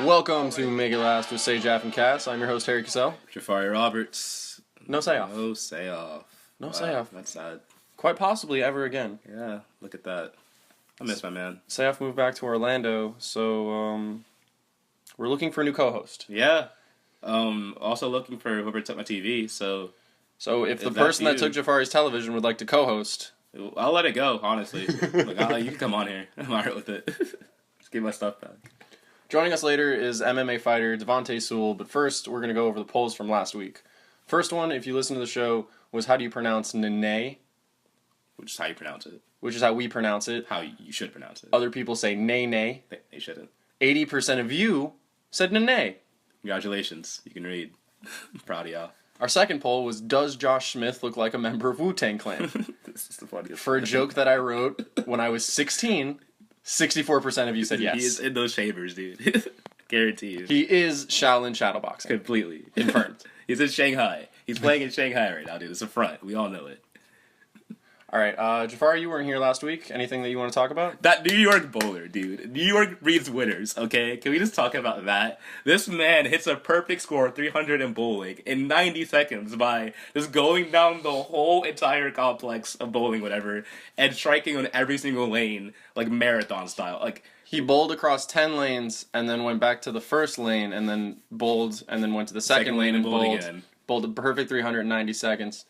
Welcome to Make It Last with Say Jaf and Kas. I'm your host, Harry Cassell. Jafari Roberts. No say off. No say off. No say off. That's sad. Quite possibly ever again. Yeah, look at that. I miss my man. Say off moved back to Orlando, so we're looking for a new co-host. Yeah. Also looking for whoever took my TV, so if the person that took Jafari's television would like to co-host, I'll let it go, honestly. Like, you can come on here. I'm alright with it. Just give my stuff back. Joining us later is MMA fighter Devontae Sewell, but first we're going to go over the polls from last week. First one, if you listen to the show, was how do you pronounce Nene? Which is how you pronounce it. Which is how we pronounce it. How you should pronounce it. Other people say Nene. They shouldn't. 80% of you said Nene. Congratulations. You can read. I'm proud of y'all. Our second poll was, does Josh Smith look like a member of Wu-Tang Clan? This is the funniest. For a joke that I wrote when I was 16, 64% of you said yes. He is in those shavers, dude. Guarantee you. He is Shaolin shadowboxing. Completely. Confirmed. He's in Shanghai. He's playing in Shanghai right now, dude. It's a front. We all know it. All right, Jafar, you weren't here last week. Anything that you want to talk about? That New York bowler, dude. New York breeds winners, okay? Can we just talk about that? This man hits a perfect score, 300 in bowling, in 90 seconds by just going down the whole entire complex of bowling, whatever, and striking on every single lane, like marathon style. Like, he bowled across 10 lanes and then went back to the first lane and then bowled and then went to the second lane and bowled again. Bowled a perfect 390 seconds.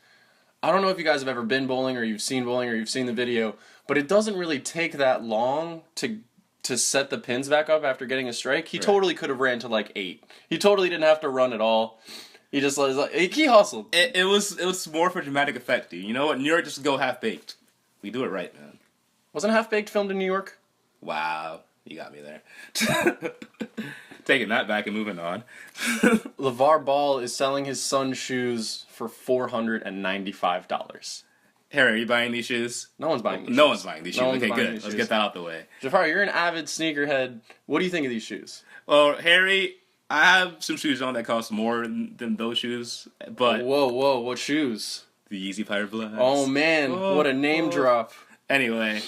I don't know if you guys have ever been bowling or you've seen the video, but it doesn't really take that long to set the pins back up after getting a strike. He totally could have ran to like 8. He totally didn't have to run at all. He just he hustled. It was more for dramatic effect, dude. You know what? New York just go half-baked. We do it right, man. Wasn't Half Baked filmed in New York? Wow. You got me there. Taking that back and moving on. LeVar Ball is selling his son's shoes for $495. Harry, are you buying these shoes? No one's buying these shoes. No one's buying these shoes. Okay, good. Let's get that out the way. Jafar, you're an avid sneakerhead. What do you think of these shoes? Well, Harry, I have some shoes on that cost more than those shoes, but... Whoa, what shoes? The Yeezy Pirate Bloods. Oh, man, what a name drop. Anyway...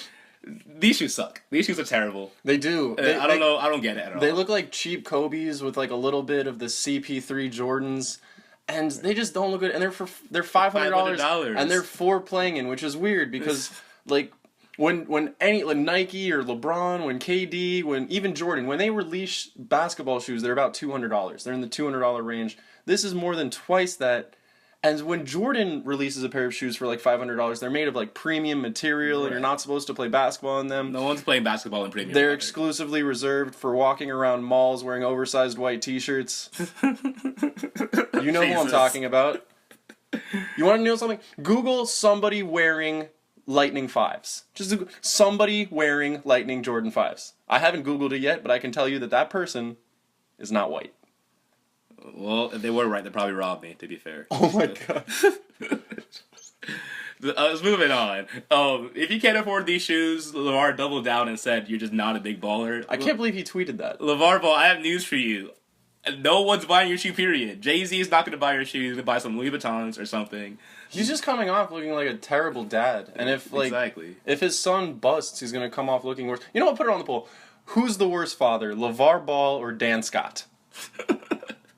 These shoes suck. These shoes are terrible. They do. I don't know. I don't get it at all. They look like cheap Kobe's with like a little bit of the CP3 Jordans, and they just don't look good. And they're $500, and they're for playing in, which is weird because like when any like Nike or LeBron, when KD, when even Jordan, when they release basketball shoes, they're about $200. They're in the $200 range. This is more than twice that. And when Jordan releases a pair of shoes for like $500, they're made of like premium material, and you're not supposed to play basketball in them. No one's playing basketball in premium. They're exclusively reserved for walking around malls wearing oversized white T-shirts. You know who I'm talking about. You want to know something? Google somebody wearing Lightning 5s. Just Google somebody wearing Lightning Jordan 5s. I haven't Googled it yet, but I can tell you that person is not white. Well, if they were right, they probably robbed me, to be fair. Oh my god. Let's move it on. If you can't afford these shoes, LeVar doubled down and said you're just not a big baller. I can't believe he tweeted that. LeVar Ball, I have news for you. No one's buying your shoe, period. Jay-Z is not going to buy your shoes. He's going to buy some Louis Vuittons or something. He's just coming off looking like a terrible dad. And if if his son busts, he's going to come off looking worse. You know what? Put it on the poll. Who's the worst father, LeVar Ball or Dan Scott?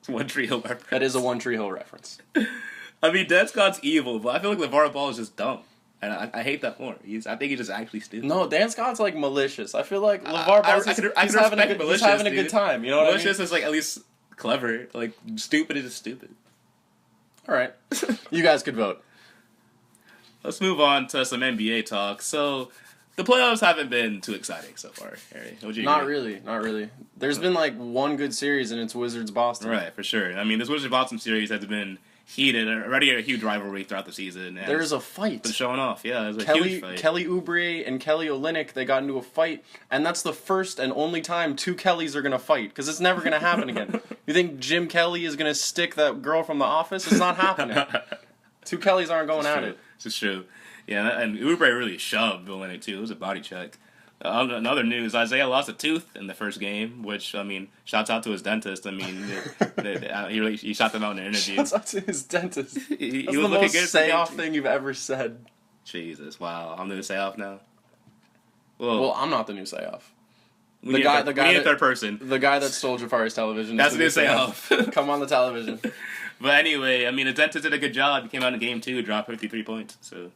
One Tree Hill reference. That is a One Tree Hill reference. I mean, Dan Scott's evil, but I feel like LeVar Ball is just dumb. And I hate that more. I think he's just actually stupid. No, Dan Scott's like malicious. I feel like LeVar Ball's he's having a good time. You know what malicious I mean? Is like at least clever. Like, stupid is just stupid. All right. You guys could vote. Let's move on to some NBA talk. So... the playoffs haven't been too exciting so far, Harry. Would you agree? Not really. There's been like one good series, and it's Wizards-Boston. Right, for sure. I mean, this Wizards-Boston series has been heated, already a huge rivalry throughout the season. There's a fight. Been showing off, yeah. There's a huge fight. Kelly Oubre and Kelly Olynyk, they got into a fight, and that's the first and only time two Kellys are going to fight, because it's never going to happen again. You think Jim Kelly is going to stick that girl from The Office? It's not happening. Two Kellys aren't going at it. This is true. Yeah, and Oubre really shoved Olynyk, too. It was a body check. Another news, Isaiah lost a tooth in the first game, which, I mean, shouts out to his dentist. I mean, he shot them out in an interview. Shouts out to his dentist. He That's was the looking most good say-off thing you've ever said. Jesus, wow. I'm the new say-off now? Well, I'm not the new say-off. We need a third person. The guy that stole Jafari's television. That's what Say Jaf. Come on the television. But anyway, I mean, Adenta did a good job. He came out in game 2, dropped 53 points. So,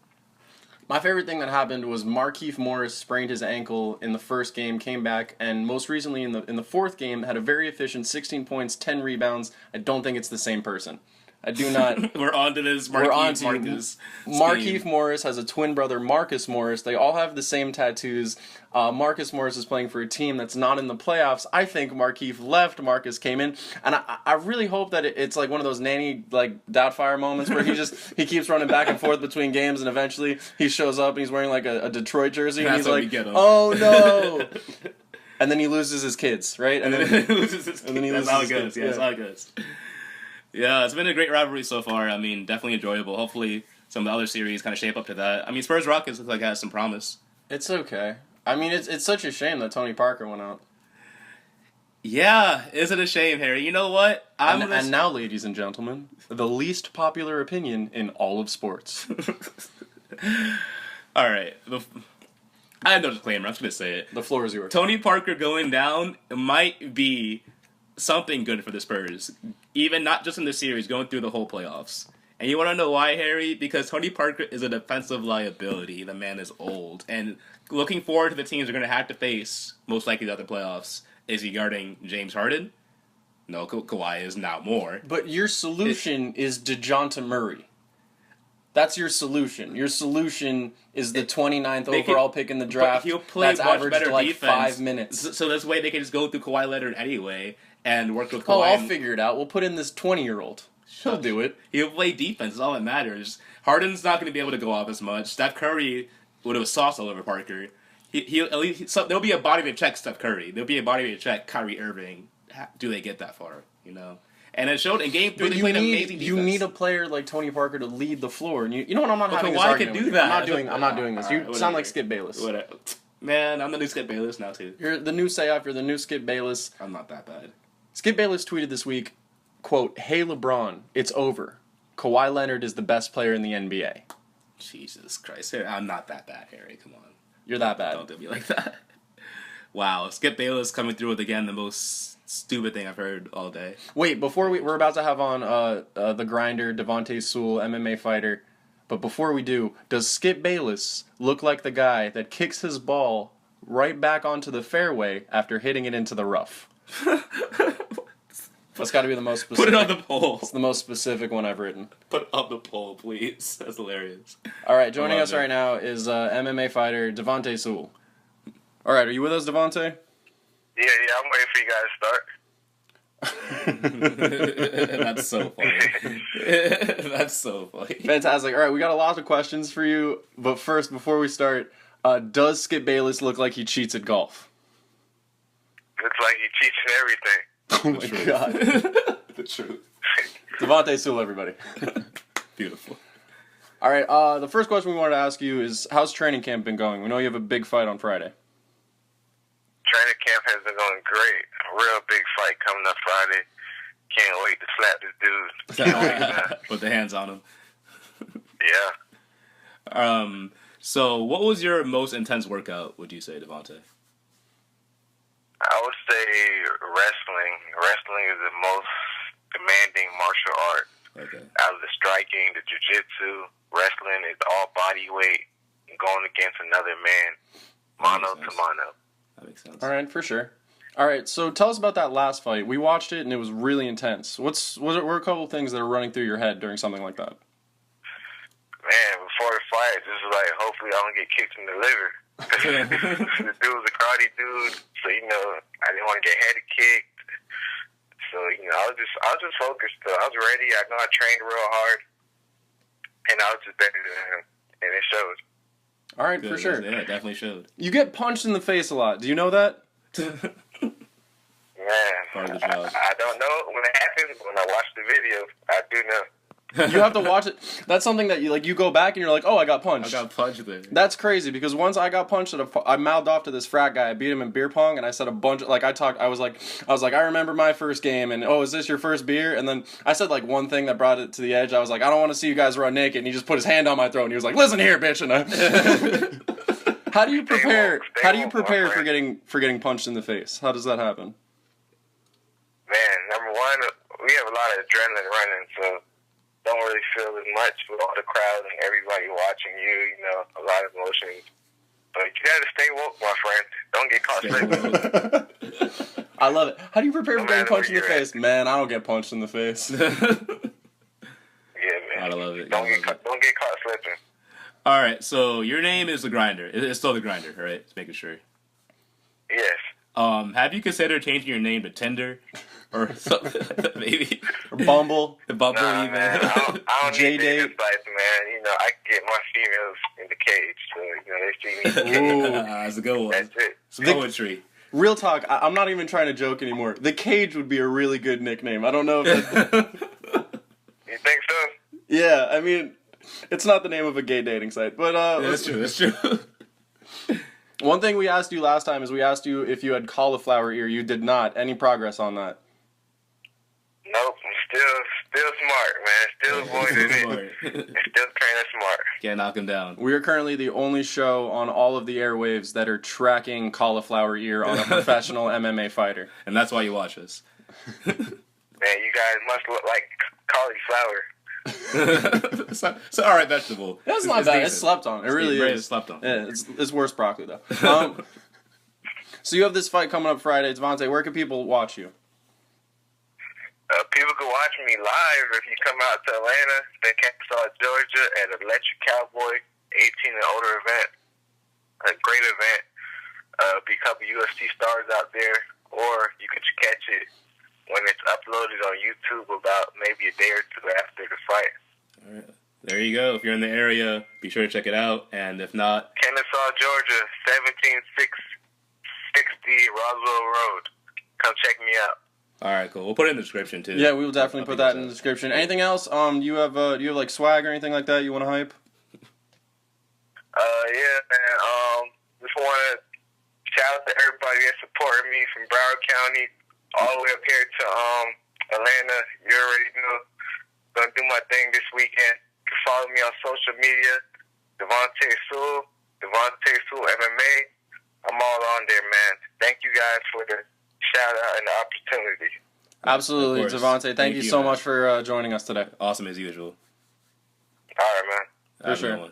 my favorite thing that happened was Markieff Morris sprained his ankle in the first game, came back, and most recently in the fourth game had a very efficient 16 points, 10 rebounds. I don't think it's the same person. I do not. We're on to this. Markieff Morris has a twin brother, Marcus Morris. They all have the same tattoos. Marcus Morris is playing for a team that's not in the playoffs. I think Markieff left. Marcus came in, and I really hope that it's like one of those nanny Doubtfire moments where he keeps running back and forth between games, and eventually he shows up and he's wearing like a Detroit jersey, and he's like, "Oh no!" And then he loses his kids, right? And then he loses his kids. That's how it goes. Yeah, that's how it goes. Yeah, it's been a great rivalry so far. I mean, definitely enjoyable. Hopefully, some of the other series kind of shape up to that. I mean, Spurs Rockets look like it has some promise. It's okay. I mean, it's such a shame that Tony Parker went out. Yeah, is it a shame, Harry? You know what? And now, ladies and gentlemen, the least popular opinion in all of sports. All right. I have no disclaimer. I'm just going to say it. The floor is yours. Tony Parker going down might be something good for the Spurs. Even not just in the series, going through the whole playoffs. And you want to know why, Harry? Because Tony Parker is a defensive liability. The man is old. And looking forward to the teams they're going to have to face, most likely the other playoffs, is he guarding James Harden? No, Kawhi is now more. But your solution is DeJounte Murray. That's your solution. Your solution is the 29th overall pick in the draft. He'll play much better like defense. 5 minutes. So this way they can just go through Kawhi Leonard anyway and work with Kawhi. Oh, I'll figure it out. We'll put in this 20-year-old. He'll do it. He'll play defense. That's all that matters. Harden's not going to be able to go off as much. Steph Curry would have sauce all over Parker. There'll be a body to check Steph Curry. There'll be a body to check Kyrie Irving. Do they get that far? You know. And it showed in Game 3 they played amazing defense. You need a player like Tony Parker to lead the floor. And you know what? I'm not having this Kawhi argument. Can do that. I'm not doing this. You sound like Skip Bayless. Whatever. Man, I'm the new Skip Bayless now too. You're the new Say Jaf. You're the new Skip Bayless. I'm not that bad. Skip Bayless tweeted this week, quote, "Hey LeBron, it's over. Kawhi Leonard is the best player in the NBA." Jesus Christ. I'm not that bad, Harry. Come on. You're that bad. Don't do me like that. Wow. Skip Bayless coming through with, again, the most stupid thing I've heard all day. Wait, before we're about to have on the grinder, Devontae Sewell, MMA fighter. But before we do, does Skip Bayless look like the guy that kicks his ball right back onto the fairway after hitting it into the rough? That's got to be the most specific. Put it on the poll. It's the most specific one I've written. Put it on the poll, please. That's hilarious. All right, joining us right now is MMA fighter Devontae Sewell. All right, are you with us, Devontae? Yeah, I'm waiting for you guys to start. That's so funny. That's so funny. Fantastic. All right, we got a lot of questions for you, but first, before we start, does Skip Bayless look like he cheats at golf? Looks like he cheats in everything. Oh my God. The truth. Devontae Sewell, everybody. Beautiful. All right, the first question we wanted to ask you is, how's training camp been going? We know you have a big fight on Friday. Training camp has been going great. A real big fight coming up Friday. Can't wait to slap this dude. Put the hands on him. Yeah. So what was your most intense workout, would you say, Devontae? I would say wrestling. Wrestling is the most demanding martial art. Okay. Out of the striking, the jiu-jitsu, wrestling is all body weight and going against another man, mono to mono. That makes sense. All right, for sure. All right, so tell us about that last fight. We watched it, and it was really intense. What were a couple of things that are running through your head during something like that? Man, before the fight, just like, hopefully I don't get kicked in the liver. The dude was a karate dude, so, I didn't want to get head kicked. So, I was just focused. I was ready. I know I trained real hard, and I was just better than him, and it showed. All right, for sure. Yeah, it definitely showed. You get punched in the face a lot. Do you know that? Man, Part of the job. I don't know when it happens. When I watch the video, I do know. You have to watch it. That's something that you go back and you're like, oh, I got punched. I got punched there. That's crazy because once I got punched I mouthed off to this frat guy. I beat him in beer pong, and I said a bunch of, I was like, I remember my first game, and is this your first beer? And then I said one thing that brought it to the edge. I was like, I don't want to see you guys run naked. And he just put his hand on my throat, and he was like, listen here, bitch. And How do you prepare? How do you prepare for friend. getting punched in the face? How does that happen? Man, number one, we have a lot of adrenaline running, so don't really feel as much with all the crowd and everybody watching you. You know, a lot of emotions. But you gotta stay woke, my friend. Don't get caught slipping. I love it. How do you prepare No for getting matter punched in where the you're face? Man, I don't get punched in the face. Yeah, man. I love it. Don't get caught slipping. All right, so your name is the Grinder. It's still the Grinder, right? Just making sure. Yes. Have you considered changing your name to Tinder or something? Maybe Or Bumble. Bumble Nah, even. man. I don't need J-Date. dating sites, man. You know, I can get my females in the cage, so you know they see me. In the cage. Ooh. That's a good one. That's it. It's poetry. Real talk. I'm not even trying to joke anymore. The Cage would be a really good nickname. I don't know if You think so? yeah, I mean, it's not the name of a gay dating site, but That's true. That's true. one thing we asked you last time is we asked you if you had cauliflower ear. You did not. Any progress on that? Nope. I'm still smart, man. Still avoiding it. Still kind of smart. Can't knock him down. We are currently the only show on all of the airwaves that are tracking cauliflower ear on a professional MMA fighter. And that's why you watch us. Man, you guys must look like cauliflower. So all right, vegetable. That's not bad. It's slept on. It really It's is. slept on. Yeah, it's worse broccoli though. So you have this fight coming up Friday, Devontae. Where can people watch you? People can watch me live if you come out to Atlanta, then Kennesaw, Georgia, at Electric Cowboy 18 and older event. A great event. Be a couple UFC stars out there, or you could catch it when it's uploaded on YouTube about maybe a day or two after the fight. All right. There you go. If you're in the area, be sure to check it out. And if not, Kennesaw, Georgia, 17660 Roswell Road. Come check me out. all right, cool. We'll put it in the description too. Yeah, we will definitely put that in the description. Anything else? Do you have like swag or anything like that you want to hype? Yeah, man. Just want to shout out to everybody that supported me from Broward County all the way up here to Atlanta. You already know. Gonna do my thing this weekend. You can follow me on social media. Devontae Sewell MMA. I'm all on there, man. Thank you guys for the shout out and the opportunity. Absolutely, Devontae. Thank you so much for joining us today. Awesome as usual. All right, man. For sure.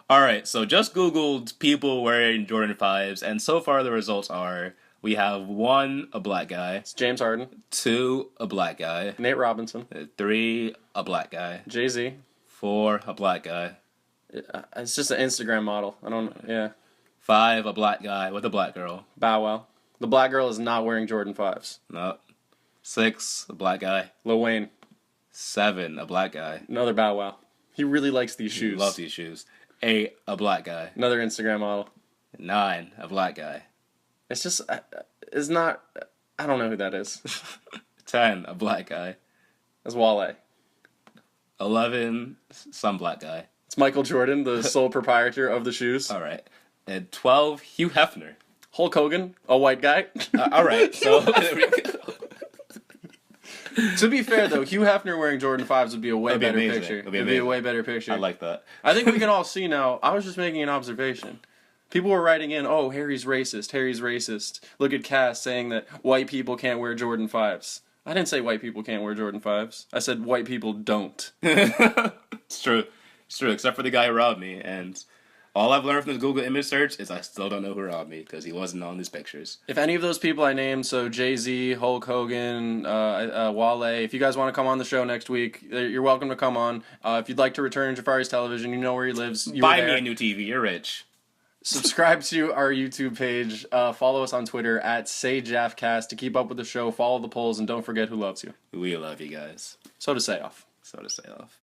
All right, so just Googled people wearing Jordan 5s, and so far the results are we have 1, a black guy. It's James Harden. 2, a black guy. Nate Robinson. 3, a black guy. Jay-Z. 4, a black guy. It's just an Instagram model. I don't. Yeah. 5, a black guy with a black girl. Bow Wow. The black girl is not wearing Jordan 5s. No. 6, a black guy. Lil Wayne. 7, a black guy. Another Bow Wow. He really likes these shoes. Loves these shoes. 8, a black guy. Another Instagram model. 9, a black guy. It's just, it's not, I don't know who that is. 10, a black guy. That's Wale. 11, some black guy. It's Michael Jordan, the sole proprietor of the shoes. All right. And 12, Hugh Hefner. Hulk Hogan, a white guy. All right. So there we go. To be fair, though, Hugh Hefner wearing Jordan 5s would be a way better amazing. picture. It'd be It'd be a way better picture. I like that. I think we can all see now. I was just making an observation. People were writing in, oh, Harry's racist. Harry's racist. Look at Cass saying that white people can't wear Jordan 5s. I didn't say white people can't wear Jordan 5s. I said white people don't. It's true. It's true, except for the guy who robbed me. And all I've learned from this Google image search is I still don't know who robbed me because he wasn't on these pictures. If any of those people I named, so Jay-Z, Hulk Hogan, Wale, if you guys want to come on the show next week, you're welcome to come on. If you'd like to return Jafari's television, you know where he lives. Buy me a new TV. You're rich. Subscribe to our YouTube page. Follow us on Twitter at Say Jaf and Kas to keep up with the show. Follow the polls, and don't forget who loves you. We love you guys. So to say off. So to say off.